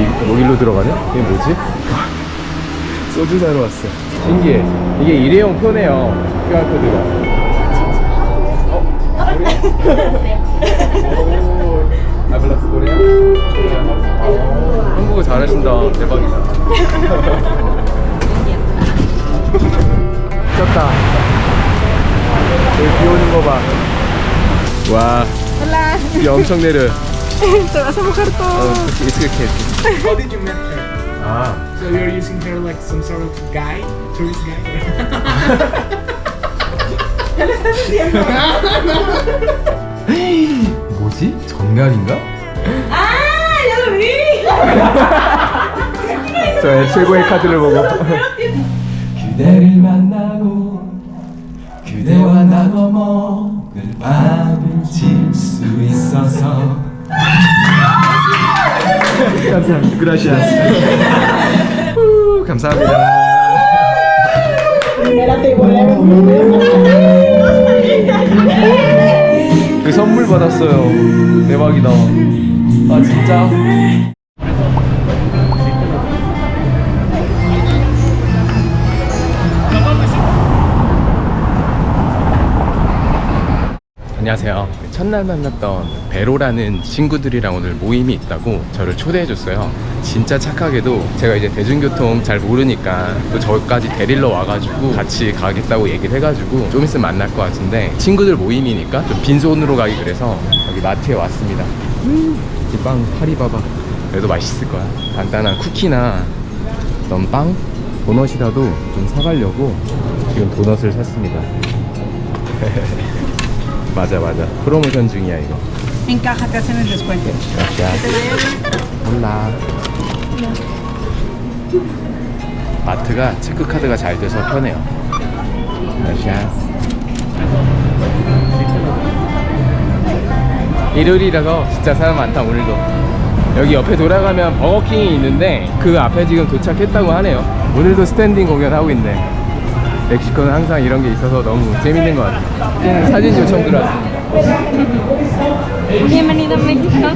여기로 들어가네? 이게 뭐지? 소주 사러 왔어. 신기해. 이게 일회용 표네요. QR코드가. 아블라스 코리아? 한국어 잘하신다. 대박이다. 쳤다. 여기 비 오는 거 봐. 와. 비 엄청 내려. Te vas a mojar todo. It's okay. How did you meet her? 아. So you're using her like some sort of guide, tourist guide? 뭐지? 전갈인가? ¡Ah! ¡Ya lo vi! 저의 최고의 카드를 보고. 그대를 만나고 그대와 나눠 먹을 밥을 질 수 있어서 감사합니다. 그라시아스. 감사합니다. 그 선물 받았어요. 대박이다. 아 진짜. 안녕하세요. 첫날 만났던 베로라는 친구들이랑 오늘 모임이 있다고 저를 초대해줬어요. 진짜 착하게도 제가 이제 대중교통 잘 모르니까 또 저까지 데리러 와가지고 같이 가겠다고 얘기를 해가지고 좀 있으면 만날 것 같은데, 친구들 모임이니까 좀 빈손으로 가기 그래서 여기 마트에 왔습니다. 이 빵 파리바바. 그래도 맛있을 거야. 간단한 쿠키나 어떤 빵, 도넛이라도 좀 사가려고 지금 도넛을 샀습니다. 맞아. 프로모션 중이야 이거. En caja te hacen el descuento. 몰라. 마트가 체크카드가 잘 돼서 편해요. 일요일이라서 진짜 사람 많다 오늘도. 여기 옆에 돌아가면 버거킹이 있는데 그 앞에 지금 도착했다고 하네요. 오늘도 스탠딩 공연하고 있네. 멕시코는 항상 이런 게 있어서 너무 재밌는 것 같아요. 사진 요청 들어왔습니다. Bienvenido a México.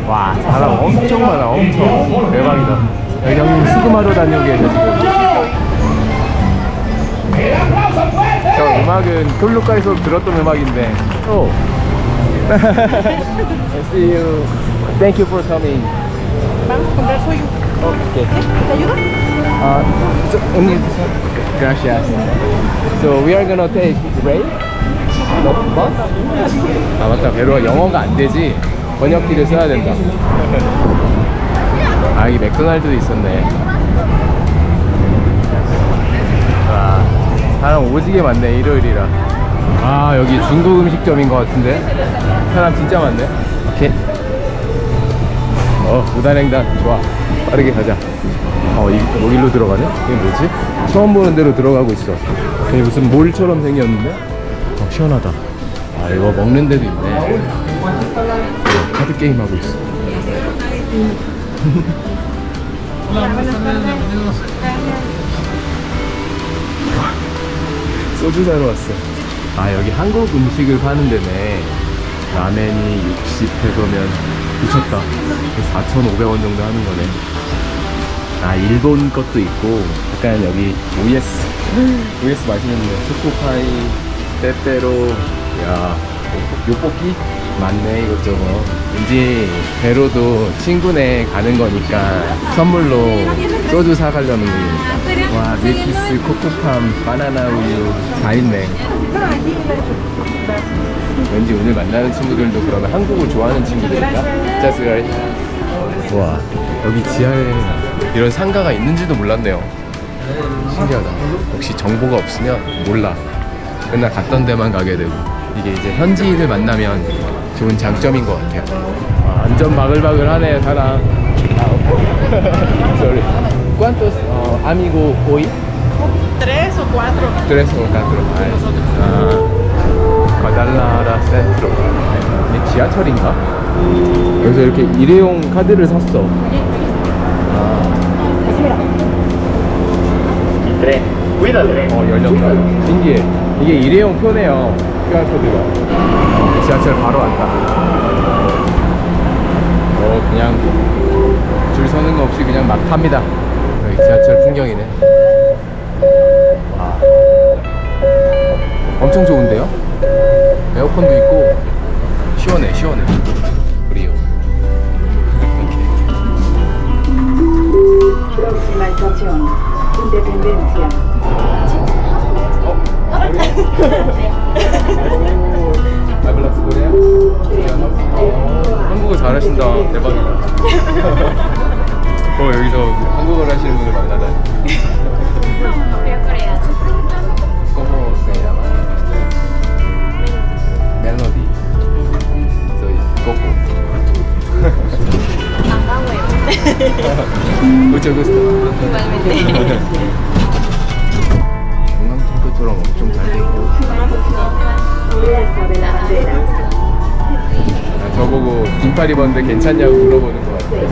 와, 사람 엄청 많아. 엄청 대박이다. 여기 형님 수금하러 다니고 계셔 지금. 저 음악은 톨루카에서 들었던 음악인데. See you. Thank you for coming. Vamos a comprar soyu. Okay. ¿Te ayudo? Only this one. Gracias. So we are gonna take rail. bus? 아 맞다. 베로가 영어가 안 되지. 번역기를 써야 된다. 아 여기 맥도날드도 있었네. 와 사람 오지게 많네 일요일이라. 아 여기 중국 음식점인 것 같은데 사람 진짜 많네. 오케이. 무단횡단 좋아. 빠르게 가자. 여기로 들어가네? 이게 뭐지? 처음 보는 데로 들어가고 있어. 여기 무슨 몰처럼 생겼는데? 시원하다. 아 이거 먹는 데도 있네. 카드 게임 하고 있어. 소주 사러 왔어. 아 여기 한국 음식을 파는 데네. 라멘이 60회소면 미쳤다. 4,500원 정도 하는 거네. 아 일본 것도 있고 약간 여기 OS 맛있는데 초코파이, 빼빼로, 야 요볶이 많네 이것저것. 왠지 베로도 친구네 가는 거니까 선물로 소주 사가려는 거니까. 와 밀키스, 코코팜, 바나나 우유 다 있네. 왠지 오늘 만나는 친구들도 그러면 한국을 좋아하는 친구들인가? 짜스가. 와 여기 지하에 이런 상가가 있는지도 몰랐네요. 신기하다. 역시 정보가 없으면 몰라. 맨날 갔던 데만 가게 되고. 이게 이제 현지인을 만나면 좋은 장점인 것 같아요. 와, 완전 바글바글하네 사람. Sorry. ¿Cuántos amigos hoy? 3 o 4. 3 o 4. 과달라라 센트로. 이게 지하철인가? 여기서 이렇게 일회용 카드를 샀어. 열렸다. 신기해. 이게 일회용 표네요. QR코드가. 지하철 바로 왔다. 그냥 줄 서는 거 없이 그냥 막 탑니다. 여기 지하철 풍경이네. 와, 엄청 좋은데요? 에어컨도 있고 시원해 시원해. 그리요. Próxima estación, Independencia. 한국어 잘하신다. 대박이다. 여기서 한국어를 하시는 분을 만나다니. ¿Cómo se llama? Melody. Soy Coco. Mucho gusto. 중앙청소처럼 엄청 잘 돼 있고. Plaza de la Bandera. 저보고 긴팔 입었는데 괜찮냐고 물어보는 것 같아요.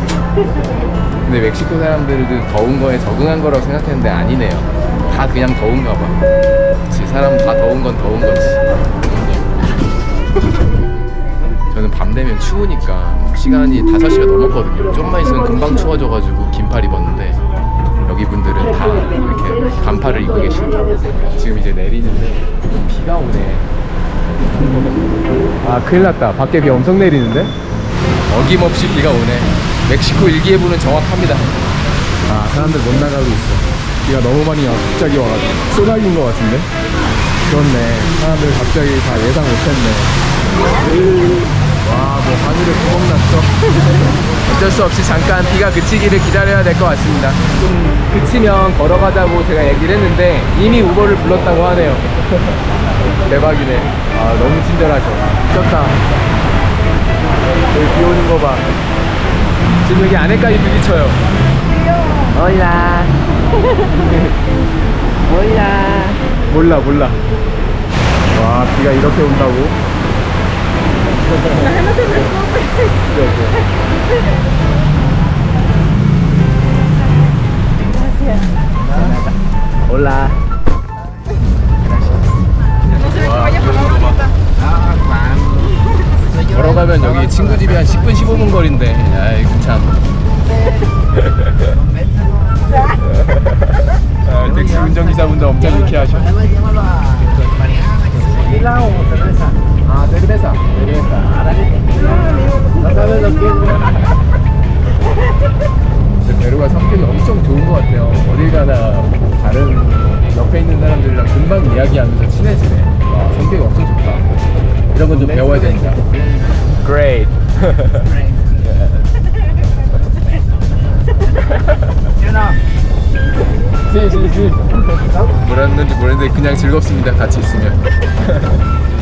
근데 멕시코 사람들도 더운 거에 적응한 거라고 생각했는데 아니네요. 다 그냥 더운가 봐. 그치, 사람 다 더운 건 더운 거지. 저는 밤 되면 추우니까 시간이 5시가 넘었거든요. 좀만 있으면 금방 추워져가지고 긴팔 입었는데 여기 분들은 다 이렇게 반팔을 입고 계십니다. 지금 이제 내리는데 비가 오네. 아, 큰일 났다. 밖에 비 엄청 내리는데? 어김없이 비가 오네. 멕시코 일기예보는 정확합니다. 아, 사람들 못 나가고 있어. 비가 너무 많이 갑자기 와가지고 쏟아진 것 같은데? 그렇네. 사람들 갑자기 다 예상 못했네. 와, 뭐 하늘에 구멍 났어. 어쩔 수 없이 잠깐 비가 그치기를 기다려야 될 것 같습니다. 좀 그치면 걸어가자고 제가 얘기를 했는데 이미 우버를 불렀다고 하네요. 대박이네. 아, 너무 친절하셔. 미쳤다. 여기 비 오는 거 봐. 지금 여기 안에까지 부딪혀요. 올라. 올라. 몰라. 와, 비가 이렇게 온다고? 올라. 걸어가면 여기 친구 집이 한 10분 15분 거리인데 아이고 참. 아, 택시 운전기사분도 엄청 유쾌하셔. 아, cerveza. 베루가 성격이 엄청 좋은 것 같아요. 어딜 가나 다른 옆에 있는 사람들이랑 금방 이야기하면서 친해지네. 와, 성격이 엄청 좋다. 이런 건 좀 배워야 된다. Great. 시. 뭐랬는지 모르겠는데 그냥 즐겁습니다. 같이 있으면.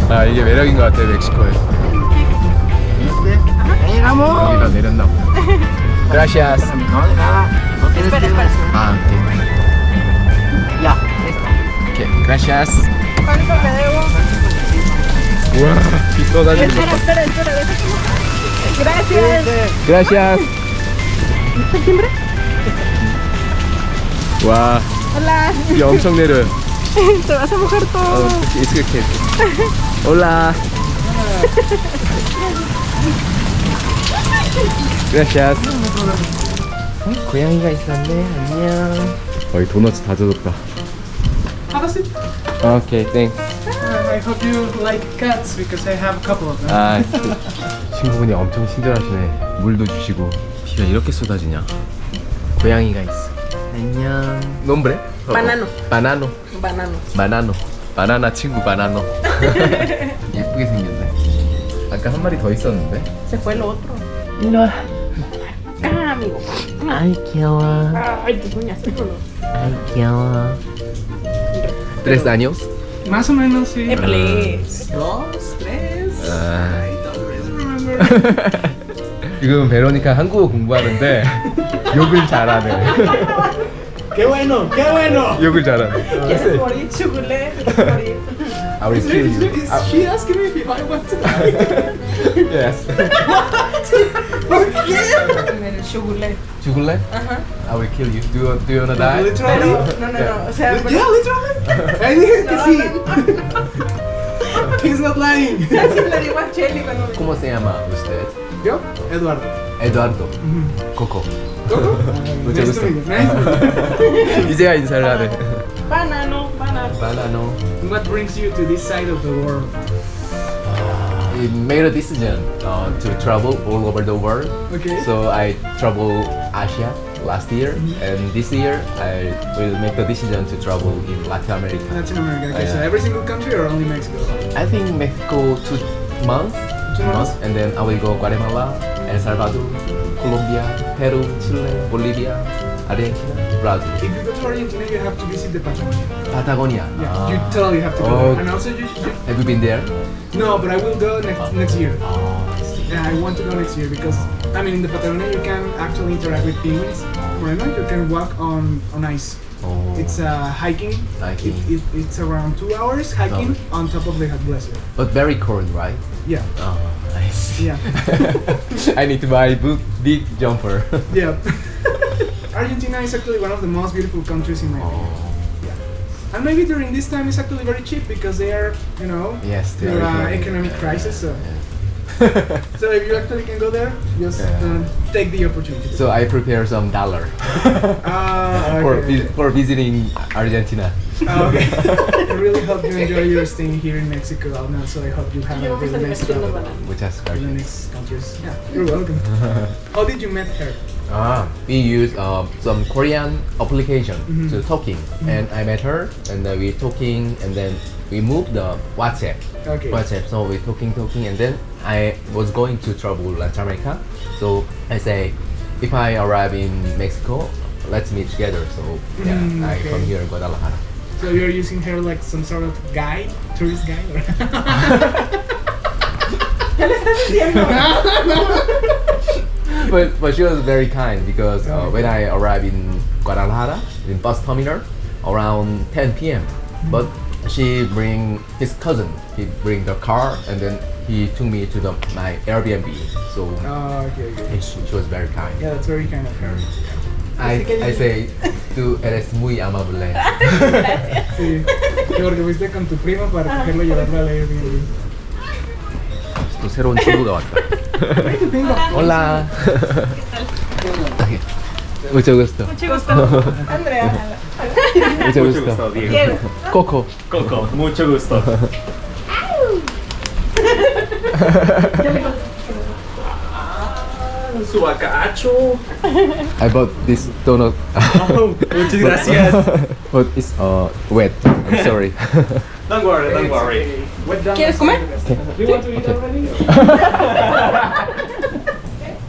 아, 이게 매력인 것 같아요, 멕시코에. 여기다 내렸나 보다. Gracias. 아, 오케이. Gracias. 우와, 비 쏟아지는 것 봐. Gracias. 와, 비 엄청 내려요. Te vas a mojar todo. It's okay. Hola. Gracias. 고양이가 있었네. 안녕. 거의 도넛 다 젖었다. Have a seat. 오케이, 땡. I hope you like cats because I have a couple of them. 아, 친구분이 엄청 친절하시네. 물도 주시고. 비가 이렇게 쏟아지냐? 고양이가 있어. 안녕. Nombre? Banano. 바나노. Banano. 바나노. 바나나 친구 바나노. 예쁘게 생겼네. 아까 한 마리 더 있었는데. Se fue el otro. 일로 와. Ah, amigo. 아이 귀여워. Ay, tus uñas. 아이 귀여워. 3 años? Más o menos, sí. Please. 2, 3. 아. I don't really remember. 지금 베로니카 한국어 공부하는데 욕을 잘하네. ¡Qué bueno! ¡Qué bueno! 욕을 잘하네. ¿Quieres morir, chugulé? ¿Quieres morir? I will kill you. Is she asking me if I want to Yes. El chugulé. 죽을래? Ajá. I will kill you. Do you wanna die? Literally? No. O sea, Yeah, literally. I dije que sí. He's not lying. Así le digo a Chelly cuando me... ¿Cómo se llama usted? ¿Yo? Eduardo. Eduardo. Coco. Mucho Nice to gusto. meet you. Nice to meet you. 이제야 인사를 하네. Banano, banano. Banano. What brings you to this side of the world? I made a decision to travel all over the world. Okay. So I traveled Asia last year, and this year I will make the decision to travel in Latin America. Latin America. Okay, Yeah. so every single country or only Mexico? I think Mexico 2 months, 2 months? and then I will go Guatemala, El Salvador, Colombia, Peru, Chile, Bolivia, Argentina, Brazil, If you go to Argentina, you have to visit the Patagonia. Patagonia. Yeah, you totally have to go Oh. there. And also, Have you been there? no, but I will go next year. Oh, I see. Yeah, I want to go next year because I mean in the Patagonia you can actually interact with penguins. Bueno, you can walk on ice. Oh. It's hiking. Hiking. It's around 2 hours hiking on top of the glacier. But very cold, right? Yeah, Oh, I see. yeah, I need to buy big jumper. yeah. Argentina is actually one of the most beautiful countries in my opinion. Oh, And maybe during this time it's actually very cheap because they are, you know, yes, they through are economic crisis. So. Yeah. So if you actually can go there, just Yeah. take the opportunity. So I prepare some dollar Okay. for visiting Argentina. Okay. I really hope you enjoy your staying here in Mexico, and also I hope you have a really nice travel Muchas to the gracias. next countries. Yeah, you're welcome. How did you meet her? We use some Korean application Mhm. to talking, and I met her, and we talking, and then we moved the WhatsApp. Okay. WhatsApp. So we talking, and then I was going to travel Latin America. So I say, if I arrive in Mexico, let's meet together. So yeah, I okay. come here in Guadalajara. So you're using her like some sort of guide, tourist guide? Or ¿Qué le estás diciendo? But she was very kind because when I arrived in Guadalajara, in bus terminal, around 10 p.m. But she bring his cousin. He bring the car, and then he took me to my Airbnb. So Oh, okay, okay. she was very kind. Yeah, that's very kind of her. I say, tú eres muy amable. Sí. Sí, porque fuiste con tu primo para cogerlo y llevarlo al Airbnb. 또 새로운 친구가 왔다. Hola. Mucho gusto. Mucho gusto. Andrea. Mucho gusto. Diego. Coco. Coco, mucho gusto. Su acacho. I bought this donut. Oh, muchas gracias. But it's wet. I'm sorry. Don't worry, don't worry. ¿Quieres comer? You want to eat already?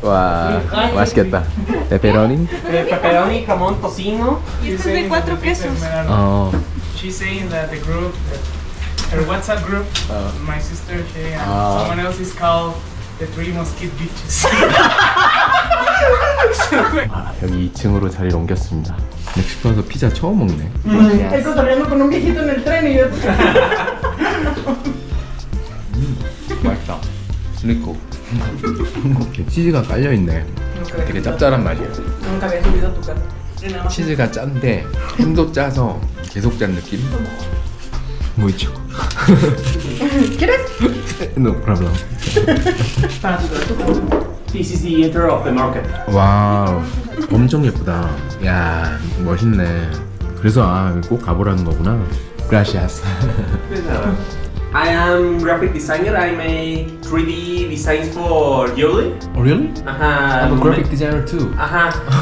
와, 맛있겠다. Pepperoni. Pepperoni, jamón, tocino. Y este es de 4 quesos. 어. She's saying that the group, her WhatsApp group, my sister, she, and someone else is called the Three Mosquito Bitches. 여기 2층으로 자리를 옮겼습니다. 멕시코 와서 피자 처음 먹네. Él cotorreando con un viejito en el tren y yo. 맛있다. 리코. 치즈가 깔려 있네. 되게 짭짤한 맛이야. Nunca había subido a tu casa. 치즈가 짠데 햄도 짜서 계속 짠 느낌. 뭐 있죠? No problem. This is the enter of the market. 와, 엄청 예쁘다. 야, 멋있네. 그래서 꼭 가보라는 거구나. Gracias. I am graphic designer. I make 3D designs for jewelry. Oh, really? I'm a graphic designer too.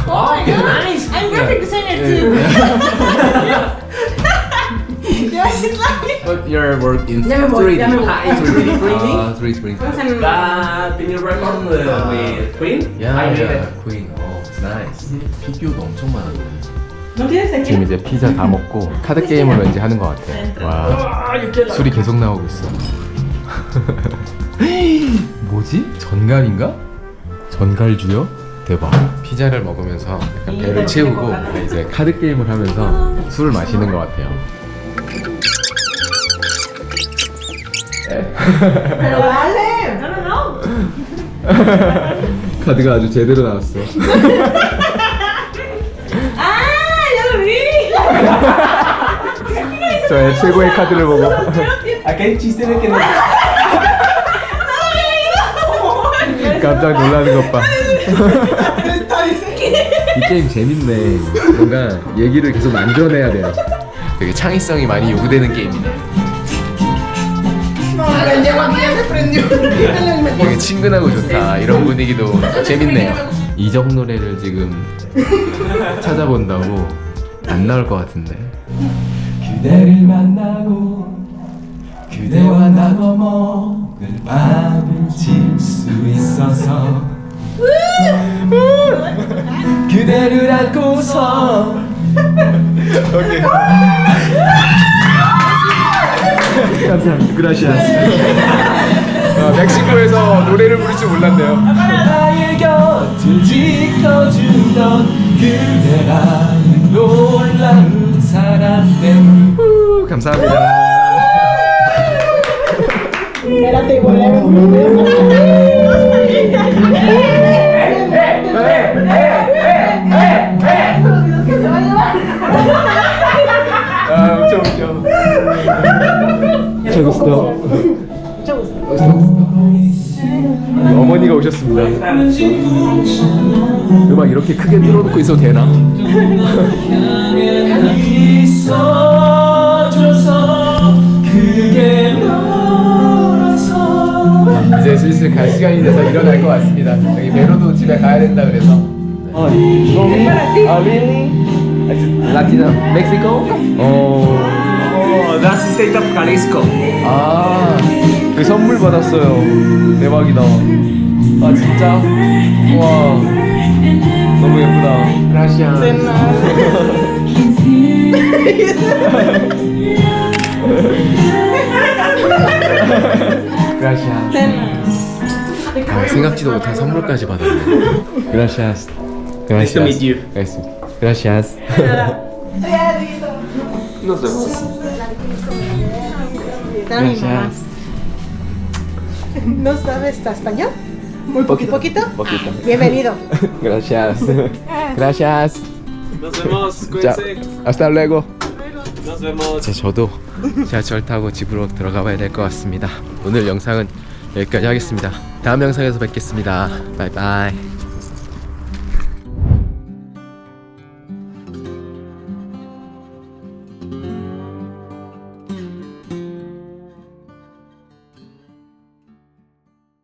Oh, nice. I'm graphic designer too. Yo así But your work in Ya me voy, 3D. ya me voy. In 3D printing. 3D printing. That vinyl record with Queen. Yeah, I made yeah, it. Queen. Oh, it's nice. 피규어가 엄청 많았네. ¿No tienes aquí? 지금 이제 피자 다 먹고 카드 게임을 왠지 하는 것 같아. 와, 술이 계속 나오고 있어. 뭐지? 전갈인가? 전갈주요? 대박. 피자를 먹으면서 약간 배를 채우고 이제 카드 게임을 하면서 술을 마시는 것 같아요. Pero dale. No. 카드가 아주 제대로 나왔어. ¡Ah! ¡Ya lo vi! 저의 최고의 카드를 보고 Acá el chiste de que no. 깜짝 놀라는 것 봐. 이 게임 재밌네. 뭔가 얘기를 계속 만들어내야 돼요. 되게 창의성이 많이 요구되는 게임이네. 되게 친근하고 좋다. 이런 분위기도 재밌네요. 이적 노래를 지금 찾아본다고 안 나올 것 같은데. 그대를 만나고 그대와 나눠 먹을 밥을 질 수 있어서 그대를 안고서 감사합니다. 그라시아스. 멕시코에서 노래를 부를 줄 몰랐네요. 나의 곁을 지켜주던 그대라는 놀라운 사람 때문에 감사합니다. Espérate, volvemos. 아, 엄청 웃겨. 재밌어. 어머니가 오셨습니다. 음악 이렇게 크게 틀어놓고 있어도 되나? 있어줘서 그게 멀어서 이제 슬슬 갈 시간이 돼서 일어날 것 같습니다. 여기 메로도 집에 가야 된다 그래서. Latin Mexico? 어. Oh, that's the state of Jalisco. 아, 그 선물 받았어요. 대박이다. 아 진짜? 와, 너무 예쁘다. Gracias. 아, 생각지도 못한 선물까지 받았네. Gracias. Nice to meet you. Gracias. Nos vemos. Está mi mamá. ¿No sabes español? Muy poquito. ¿Poquito? Poquito. Bienvenido. Gracias. Gracias. Nos vemos. 자, Cuídense. hasta luego. Nos vemos. 자, 저도 지하철 타고 집으로 들어가 봐야 될 것 같습니다. 오늘 영상은 여기까지 하겠습니다. 다음 영상에서 뵙겠습니다. 바이바이.